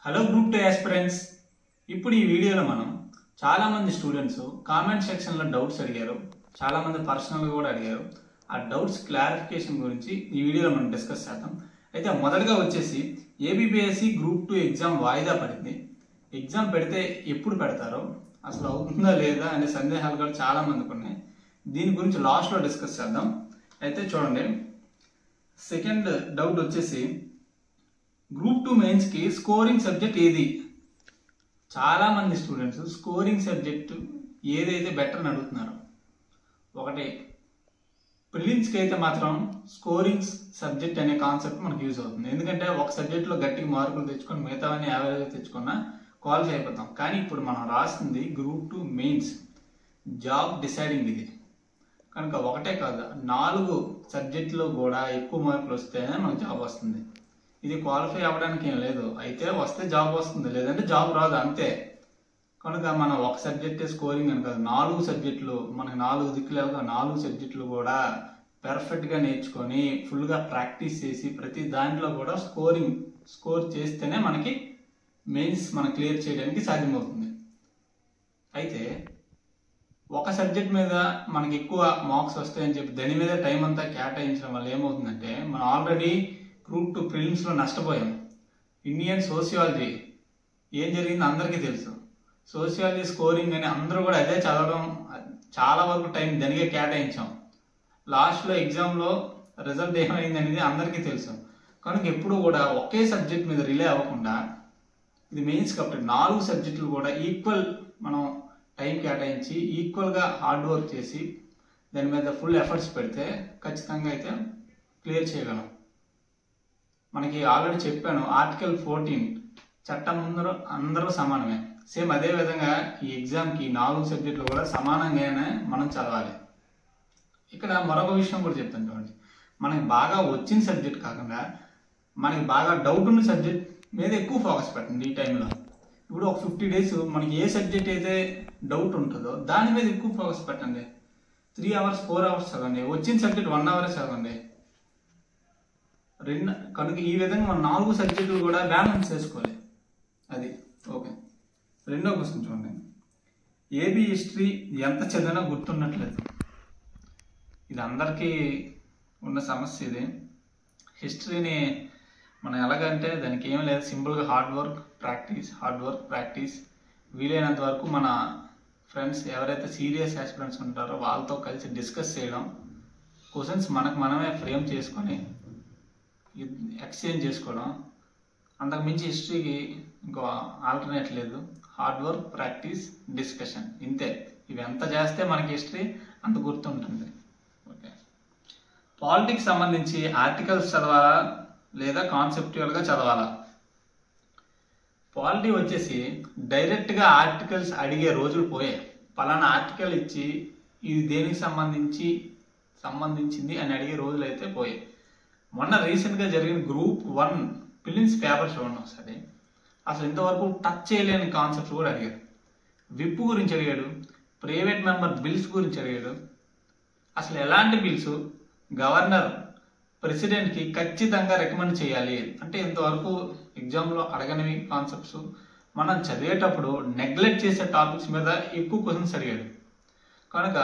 Hello group 2 aspirants. ఇప్పుడు ఈ వీడియోలో మనం చాలా మంది స్టూడెంట్స్ కామెంట్ సెక్షన్లో డౌట్స్ అడిగారు, చాలా మంది పర్సనల్గా కూడా అడిగారు. ఆ డౌట్స్ క్లారిఫికేషన్ గురించి ఈ వీడియోలో మనం డిస్కస్ చేద్దాం. అయితే మొదటగా వచ్చేసి ఏబిపిఎస్సి గ్రూప్ 2 ఎగ్జామ్ వాయిదా పడింది. ఎగ్జామ్ పెడితే ఎప్పుడు పెడతారో, అసలు అవుతుందా లేదా అనే సందేహాలు కూడా చాలా మందికి ఉన్నాయి. దీని గురించి లాస్ట్లో డిస్కస్ చేద్దాం. అయితే చూడండి, సెకండ్ డౌట్ వచ్చేసి గ్రూప్ 2 మెయిన్స్ కి స్కోరింగ్ సబ్జెక్ట్ ఏది? చాలా మంది స్టూడెంట్స్ స్కోరింగ్ సబ్జెక్ట్ ఏదైతే బెటర్ అని అడుగుతున్నారు. ఒకటి ప్రిలిమ్స్ కి అయితే మాత్రం స్కోరింగ్ సబ్జెక్ట్ అనే కాన్సెప్ట్ మనకు యూజ్ అవుతుంది. ఎందుకంటే ఒక సబ్జెక్ట్ లో గట్టిగా మార్కులు తెచ్చుకొని మిగతావన్నీ యావరేజ్ తెచ్చుకున్నా క్వాలిఫై అయిపోతాం. కానీ ఇప్పుడు మనం రాసింది గ్రూప్ 2 మెయిన్స్, జాబ్ డిసైడింగ్ ఇది కనుక ఒకటే కాదు 4 సబ్జెక్టులో కూడా ఎక్కువ మార్కులు వస్తేనే మనకు జాబ్ వస్తుంది. ఇది క్వాలిఫై అవ్వడానికి ఏం లేదు. అయితే వస్తే జాబ్ వస్తుంది, లేదంటే జాబ్ రాదు, అంతే. కనుక మనం ఒక సబ్జెక్టే స్కోరింగ్ అని కాదు, 4 సబ్జెక్టులు, మనకి 4 దిక్కులుగా 4 సబ్జెక్టులు కూడా పెర్ఫెక్ట్గా నేర్చుకొని ఫుల్గా ప్రాక్టీస్ చేసి ప్రతి దాంట్లో కూడా స్కోర్ చేస్తేనే మనకి మెయిన్స్ మనం క్లియర్ చేయడానికి సాధ్యమవుతుంది. అయితే ఒక సబ్జెక్ట్ మీద మనకి ఎక్కువ మార్క్స్ వస్తాయని చెప్పి దాని మీద టైం అంతా కేటాయించడం వల్ల ఏమవుతుందంటే మనం ఆల్రెడీ గ్రూప్ 2 ప్రిలిమ్స్లో నష్టపోయాం. ఇండియన్ సోషియాలజీ ఏం జరిగిందో అందరికీ తెలుసు. సోషియాలజీ స్కోరింగ్ అని అందరూ కూడా అదే చదవడం, చాలా వరకు టైం దానికే కేటాయించాం. లాస్ట్లో ఎగ్జామ్లో రిజల్ట్ ఏమైంది అనేది అందరికీ తెలుసు. కనుక ఎప్పుడు కూడా ఒకే సబ్జెక్ట్ మీద రిలే అవ్వకుండా, ఇది మెయిన్స్ కాబట్టి 4 సబ్జెక్టులు కూడా ఈక్వల్ మనం టైం కేటాయించి ఈక్వల్గా హార్డ్ వర్క్ చేసి దాని మీద ఫుల్ ఎఫర్ట్స్ పెడితే ఖచ్చితంగా అయితే క్లియర్ చేయగలం. మనకి ఆల్రెడీ చెప్పాను, ఆర్టికల్ 14 చట్టం ముందర అందరూ సమానమే. సేమ్ అదే విధంగా ఈ ఎగ్జామ్కి 4 సబ్జెక్టులు కూడా సమానంగానే మనం చదవాలి. ఇక్కడ మరొక విషయం కూడా చెప్తాను చూడండి, మనకి బాగా వచ్చిన సబ్జెక్ట్ కాకుండా మనకి బాగా డౌట్ ఉన్న సబ్జెక్ట్ మీద ఎక్కువ ఫోకస్ పెట్టండి ఈ టైంలో. ఇప్పుడు ఒక 50 days మనకి ఏ సబ్జెక్ట్ అయితే డౌట్ ఉంటుందో దాని మీద ఎక్కువ ఫోకస్ పెట్టండి. 3 hours 4 hours చదవండి, వచ్చిన సబ్జెక్ట్ 1 hour చదవండి. కనుక ఈ విధంగా మనం 4 సబ్జెక్టులు కూడా బ్యాలెన్స్ చేసుకోవాలి. అది ఓకే. రెండో క్వశ్చన్ చూడండి, ఏబీ హిస్టరీ ఎంత చదివినా గుర్తున్నట్లేదు. ఇది అందరికీ ఉన్న సమస్య. ఇది హిస్టరీని మనం ఎలాగంటే దానికి ఏం లేదు, సింపుల్గా హార్డ్ వర్క్ ప్రాక్టీస్ వీలైనంత వరకు మన ఫ్రెండ్స్ ఎవరైతే సీరియస్ ఆస్పిరెంట్స్ ఉంటారో వాళ్ళతో కలిసి డిస్కస్ చేయడం, క్వశ్చన్స్ మనమే ఫ్రేమ్ చేసుకొని ఎక్స్చేంజ్ చేసుకోవడం. అంతకు మించి హిస్టరీకి ఇంకో ఆల్టర్నేట్ లేదు. హార్డ్ వర్క్, ప్రాక్టీస్, డిస్కషన్, ఇంతే. ఇవి ఎంత చేస్తే మనకి హిస్టరీ అంత గుర్తుంటుంది. ఓకే. పాలిటిక్స్ సంబంధించి ఆర్టికల్స్ చదవాలా లేదా కాన్సెప్చువల్గా చదవాలా? పాలిటీ వచ్చేసి డైరెక్ట్గా ఆర్టికల్స్ అడిగే రోజులు పోయాయి. పలానా ఆర్టికల్ ఇచ్చి ఇది దేనికి సంబంధించింది అని అడిగే రోజులు అయితే పోయాయి. మొన్న రీసెంట్గా జరిగిన గ్రూప్ 1 ప్రిలిమ్స్ పేపర్ చూడండి ఒకసారి. అసలు ఇంతవరకు టచ్ చేయలేని కాన్సెప్ట్స్ కూడా అడిగాడు. విప్ గురించి అడిగాడు, ప్రైవేట్ మెంబర్ బిల్స్ గురించి అడిగాడు. అసలు ఎలాంటి బిల్స్ గవర్నర్ ప్రెసిడెంట్కి ఖచ్చితంగా రికమెండ్ చేయాలి అంటే ఇంతవరకు ఎగ్జామ్లో అడగనివి కాన్సెప్ట్స్ మనం చదివేటప్పుడు నెగ్లెక్ట్ చేసే టాపిక్స్ మీద ఎక్కువ క్వశ్చన్స్ అడిగాడు. కనుక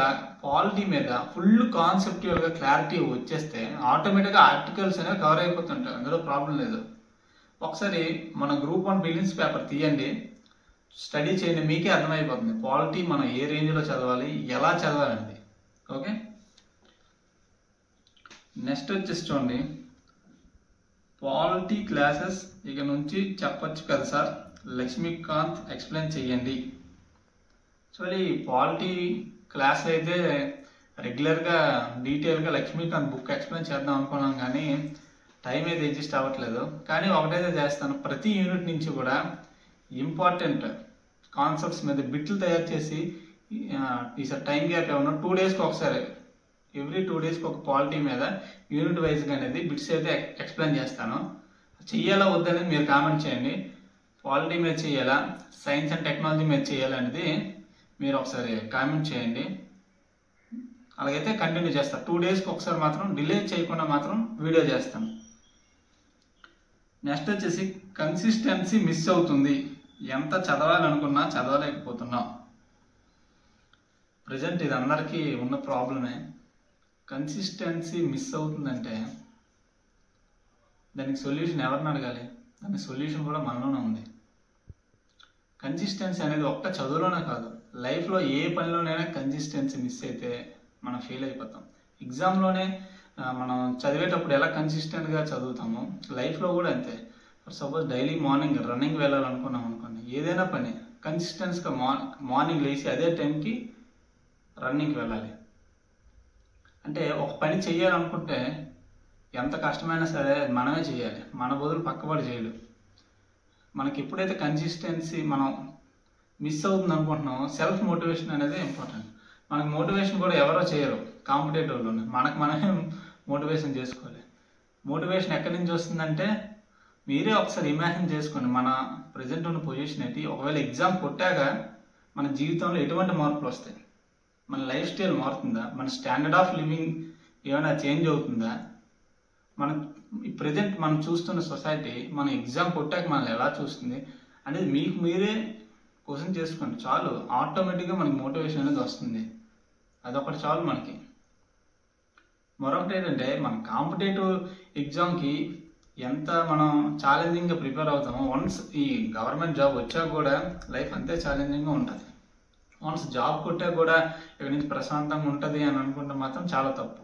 పాలిటీ మీద ఫుల్ కాన్సెప్చువల్గా క్లారిటీ వచ్చేస్తే ఆటోమేటిక్గా ఆర్టికల్స్ అనేవి కవర్ అయిపోతుంటాయి, అందులో ప్రాబ్లం లేదు. ఒకసారి మన గ్రూప్ 1 ప్రిలిమ్స్ పేపర్ తీయండి, స్టడీ చేయండి, మీకే అర్థమైపోతుంది పాలిటీ మనం ఏ రేంజ్లో చదవాలి, ఎలా చదవాలండి. ఓకే. నెక్స్ట్ వచ్చేసి చూడండి, పాలిటీ క్లాసెస్ ఇక నుంచి చెప్పచ్చు కదా సార్, లక్ష్మీకాంత్ ఎక్స్ప్లెయిన్ చేయండి. ఈ పాలిటీ క్లాస్ అయితే రెగ్యులర్గా డీటెయిల్గా లక్ష్మీకాంత్ బుక్ ఎక్స్ప్లెయిన్ చేద్దాం అనుకున్నాం, కానీ టైం అయితే అడ్జస్ట్ అవ్వట్లేదు. కానీ ఒకటైతే చేస్తాను, ప్రతి యూనిట్ నుంచి కూడా ఇంపార్టెంట్ కాన్సెప్ట్స్ మీద బిట్లు తయారు చేసి ఈసారి టైం గ్యాప్ ఏమన్నా 2 daysకి ఒకసారి, ఎవ్రీ 2 daysకి ఒక పాలిటీ మీద యూనిట్ వైజ్గా అనేది బిట్స్ అయితే ఎక్స్ప్లెయిన్ చేస్తాను. చెయ్యాలా వద్దనేది మీరు కామెంట్ చేయండి. పాలిటీ మీద చేయాలా, సైన్స్ అండ్ టెక్నాలజీ మీద చేయాలా అనేది మీరు ఒకసారి కామెంట్ చేయండి. అలాగైతే కంటిన్యూ చేస్తాను. 2 daysకి ఒకసారి మాత్రం డిలే చేయకుండా మాత్రం వీడియో చేస్తాను. నెక్స్ట్ వచ్చేసి కన్సిస్టెన్సీ మిస్ అవుతుంది. ఎంత చదవాలనుకున్నా చదవలేకపోతున్నాం. ప్రజెంట్ ఇది అందరికీ ఉన్న ప్రాబ్లమే. కన్సిస్టెన్సీ మిస్ అవుతుందంటే దానికి సొల్యూషన్ ఎవరిని అడగాలి? దానికి సొల్యూషన్ కూడా మనలోనే ఉంది. కన్సిస్టెన్సీ అనేది ఒక్క చదువులోనే కాదు, లైఫ్లో ఏ పనిలోనైనా కన్సిస్టెన్సీ మిస్ అయితే మనం ఫెయిల్ అయిపోతాం. ఎగ్జామ్లోనే మనం చదివేటప్పుడు ఎలా కన్సిస్టెంట్గా చదువుతామో లైఫ్లో కూడా అంతే. For suppose daily morning running వెళ్ళాలనుకున్నాం అనుకోండి, ఏదైనా పని కన్సిస్టెన్స్గా మార్నింగ్ లేచి అదే టైంకి రన్నింగ్కి వెళ్ళాలి. అంటే ఒక పని చేయాలనుకుంటే ఎంత కష్టమైనా సరే మనమే చేయాలి, మన బదులు పక్కవాడు చేయడు. మనకి ఎప్పుడైతే కన్సిస్టెన్సీ మనం మిస్ అవుతుంది అనుకుంటున్నామో సెల్ఫ్ మోటివేషన్ అనేది ఇంపార్టెంట్. మనకి మోటివేషన్ కూడా ఎవరో చేయరు, కాంపిటేటివ్లోనే మనకు మనమే మోటివేషన్ చేసుకోవాలి. మోటివేషన్ ఎక్కడి నుంచి వస్తుందంటే మీరే ఒకసారి ఇమాజిన్ చేసుకోండి, మన ప్రజెంట్ ఉన్న పొజిషన్ ఏంటి. ఒకవేళ ఎగ్జామ్ కొట్టాక మన జీవితంలో ఎటువంటి మార్పులు వస్తాయి? మన లైఫ్ స్టైల్ మారుతుందా? మన స్టాండర్డ్ ఆఫ్ లివింగ్ ఏమైనా చేంజ్ అవుతుందా? మన ప్రజెంట్ మనం చూస్తున్న సొసైటీ మన ఎగ్జామ్ కొట్టాక మనల్ని ఎలా చూస్తుంది అనేది మీకు మీరే క్వశ్చన్ చేసుకోండి. చాలు, ఆటోమేటిక్గా మనకి మోటివేషన్ అనేది వస్తుంది. అదొకటి చాలు మనకి. మరొకటి ఏంటంటే మన కాంపిటేటివ్ ఎగ్జామ్కి ఎంత మనం ఛాలెంజింగ్గా ప్రిపేర్ అవుతామో, వన్స్ ఈ గవర్నమెంట్ జాబ్ వచ్చాక కూడా లైఫ్ అంతే ఛాలెంజింగ్గా ఉంటుంది. వన్స్ జాబ్ కొట్టా కూడా ఇక్కడి నుంచి ప్రశాంతంగా ఉంటుంది అని అనుకుంటే మాత్రం చాలా తప్పు.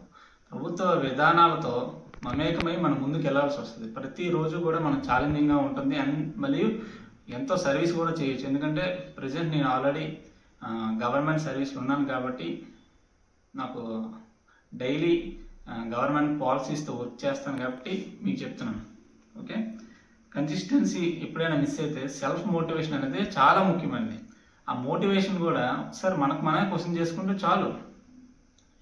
ప్రభుత్వ విధానాలతో మమేకమై మనం ముందుకు వెళ్లాల్సి వస్తుంది. ప్రతిరోజు కూడా మనకు ఛాలెంజింగ్గా ఉంటుంది అండ్ మరియు ఎంతో సర్వీస్ కూడా చేయొచ్చు. ఎందుకంటే ప్రజెంట్ నేను ఆల్రెడీ గవర్నమెంట్ సర్వీస్లో ఉన్నాను కాబట్టి నాకు డైలీ గవర్నమెంట్ పాలసీస్తో వర్క్ చేస్తాను కాబట్టి మీకు చెప్తున్నాను. ఓకే, కన్సిస్టెన్సీ ఎప్పుడైనా మిస్ అయితే సెల్ఫ్ మోటివేషన్ అనేది చాలా ముఖ్యమైనది. ఆ మోటివేషన్ కూడా ఒకసారి మనకు మనమే క్వశ్చన్ చేసుకుంటే చాలు.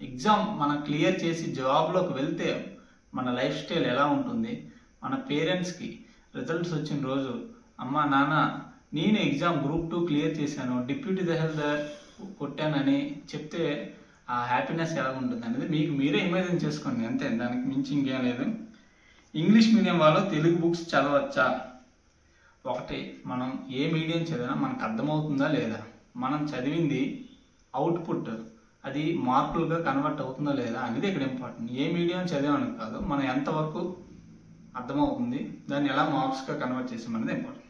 ఎగ్జామ్ మనం క్లియర్ చేసి జాబ్లోకి వెళ్తే మన లైఫ్ స్టైల్ ఎలా ఉంటుంది? మన పేరెంట్స్కి రిజల్ట్స్ వచ్చిన రోజు అమ్మ నాన్న నేను ఎగ్జామ్ గ్రూప్ 2 క్లియర్ చేశాను, డిప్యూటీ తహసీల్దార్ కొట్టానని చెప్తే ఆ హ్యాపీనెస్ ఎలా ఉంటుంది అనేది మీకు మీరే ఇమాజిన్ చేసుకోండి. అంతే, దానికి మించి ఇంకేం లేదు. ఇంగ్లీష్ మీడియం వాళ్ళు తెలుగు బుక్స్ చదవచ్చా? ఒకటి, మనం ఏ మీడియం చదివినా మనకు అర్థమవుతుందా లేదా, మనం చదివింది అవుట్పుట్ అది మార్కులుగా కన్వర్ట్ అవుతుందా లేదా అనేది ఇక్కడ ఇంపార్టెంట్. ఏ మీడియం చదివామని కాదు, మనం ఎంతవరకు అర్థమవుతుంది, దాన్ని ఎలా మార్క్స్గా కన్వర్ట్ చేసామనేది ఇంపార్టెంట్.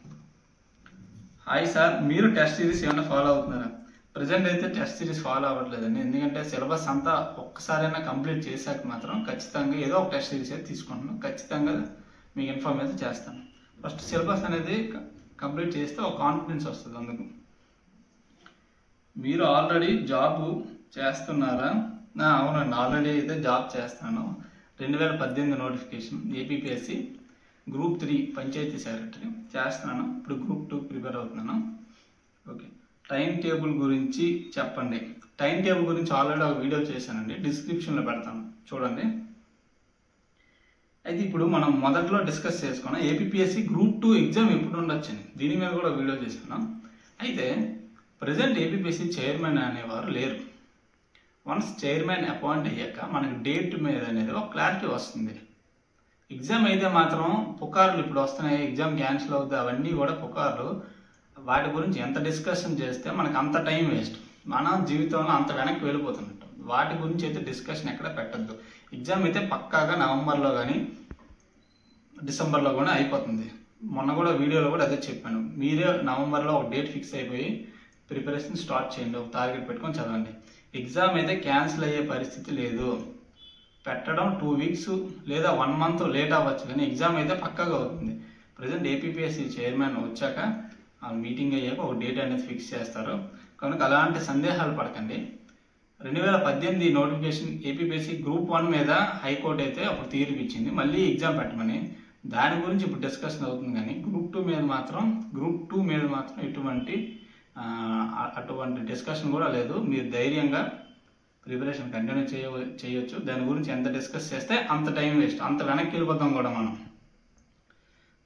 హాయ్ సార్, మీరు టెస్ట్ సిరీస్ ఏమైనా ఫాలో అవుతున్నారా? ప్రజెంట్ అయితే టెస్ట్ సిరీస్ ఫాలో అవ్వట్లేదండి. ఎందుకంటే సిలబస్ అంతా ఒక్కసారైనా కంప్లీట్ చేశాక మాత్రం ఖచ్చితంగా ఏదో ఒక టెస్ట్ సిరీస్ అయితే తీసుకుంటున్నాను. ఖచ్చితంగా మీకు ఇన్ఫార్మ్ అయితే చేస్తాను. ఫస్ట్ సిలబస్ అనేది కంప్లీట్ చేస్తే ఒక కాన్ఫిడెన్స్ వస్తుంది. అందుకు మీరు ఆల్రెడీ జాబ్ చేస్తున్నారా? అవునండి, ఆల్రెడీ అయితే జాబ్ చేస్తాను. 2018 notification APPSC group 3 panchayat secretary చేస్తున్నాను. ఇప్పుడు గ్రూప్ 2 ప్రిపేర్ అవుతున్నాను. ఓకే, టైం టేబుల్ గురించి చెప్పండి. టైం టేబుల్ గురించి ఆల్రెడీ ఒక వీడియో చేశానండి, డిస్క్రిప్షన్లో పెడతాను చూడండి. అయితే ఇప్పుడు మనం మొదట్లో డిస్కస్ చేసుకున్నాం ఏపీపీఎస్సి గ్రూప్ 2 ఎగ్జామ్ ఎప్పుడు ఉండొచ్చని, దీని మీద కూడా వీడియో చేస్తున్నాం. అయితే ప్రజెంట్ ఏపీపీఎస్సి చైర్మన్ అనేవారు లేరు. వన్స్ చైర్మన్ అపాయింట్ అయ్యాక మనకి డేట్ మీద అనేది ఒక క్లారిటీ వస్తుంది. ఎగ్జామ్ అయితే మాత్రం పుకార్లు ఇప్పుడు వస్తున్నాయి, ఎగ్జామ్ క్యాన్సిల్ అవుతుంది, అవన్నీ కూడా పుకార్లు. వాటి గురించి ఎంత డిస్కషన్ చేస్తే మనకు అంత టైం వేస్ట్, మన జీవితంలో అంత వెనక్కి వెళ్ళిపోతున్నట్టు. వాటి గురించి అయితే డిస్కషన్ ఎక్కడ పెట్టద్దు. ఎగ్జామ్ అయితే పక్కాగా నవంబర్లో కానీ డిసెంబర్లో కూడా అయిపోతుంది. మొన్న కూడా వీడియోలో కూడా అదే చెప్పాను. మీరే నవంబర్లో ఒక డేట్ ఫిక్స్ అయిపోయి ప్రిపరేషన్ స్టార్ట్ చేయండి, ఒక టార్గెట్ పెట్టుకొని చదవండి. ఎగ్జామ్ అయితే క్యాన్సిల్ అయ్యే పరిస్థితి లేదు. పెట్టడం 2 వీక్స్ లేదా 1 మంత్ లేట్ అవ్వచ్చు, కానీ ఎగ్జామ్ అయితే పక్కాగా అవుతుంది. ప్రజెంట్ ఏపీపీఎస్సి చైర్మన్ వచ్చాక మీటింగ్ అయ్యాక ఒక డేట్ అనేది ఫిక్స్ చేస్తారు. కనుక అలాంటి సందేహాలు పడకండి. 2018 నోటిఫికేషన్ ఏపీపీఎస్సి గ్రూప్ 1 మీద హైకోర్టు అయితే అప్పుడు తీర్పు ఇచ్చింది, మళ్ళీ ఎగ్జామ్ పెట్టమని. దాని గురించి ఇప్పుడు డిస్కషన్ అవుతుంది. కానీ గ్రూప్ 2 మీద మాత్రం అటువంటి డిస్కషన్ కూడా లేదు. మీరు ధైర్యంగా ప్రిపరేషన్ కంటిన్యూ చేయొచ్చు. దాని గురించి ఎంత డిస్కస్ చేస్తే అంత టైం వేస్ట్, అంత వెనక్కి వెళ్ళిపోతాం కూడా మనం.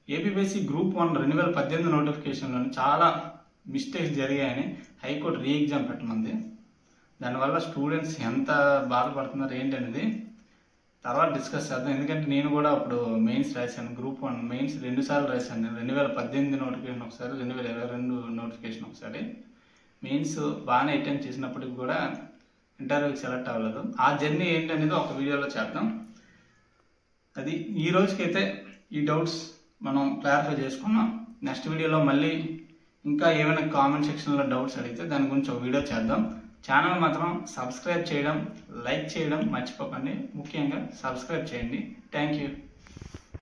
ఏపీపీఎస్సి గ్రూప్ 1 2018 నోటిఫికేషన్లో చాలా మిస్టేక్స్ జరిగాయని హైకోర్టు రీ ఎగ్జామ్ పెట్టమంది. దానివల్ల స్టూడెంట్స్ ఎంత బాధపడుతున్నారు ఏంటనేది తర్వాత డిస్కస్ చేద్దాం. ఎందుకంటే నేను కూడా అప్పుడు మెయిన్స్ రాశాను, గ్రూప్ 1 మెయిన్స్ 2 సార్లు రాశాను. నేను 2018 నోటిఫికేషన్ ఒకసారి, 2022 నోటిఫికేషన్ ఒకసారి. మెయిన్స్ బాగానే అటెంప్ట్ చేసినప్పటికి కూడా ఇంటర్వ్యూకి సెలెక్ట్ అవ్వలేదు. ఆ జర్నీ ఏంటనేది ఒక వీడియోలో చేద్దాం. అది ఈ రోజుకైతే ఈ డౌట్స్ మనం క్లారిఫై చేసుకున్నాం. నెక్స్ట్ వీడియోలో మళ్ళీ ఇంకా ఏమైనా కామెంట్ సెక్షన్లో డౌట్స్ అడిగితే దాని గురించి ఒక వీడియో చేద్దాం. ఛానల్ మాత్రం సబ్స్క్రైబ్ చేయడం, లైక్ చేయడం మర్చిపోకండి. ముఖ్యంగా సబ్స్క్రైబ్ చేయండి. Thank you.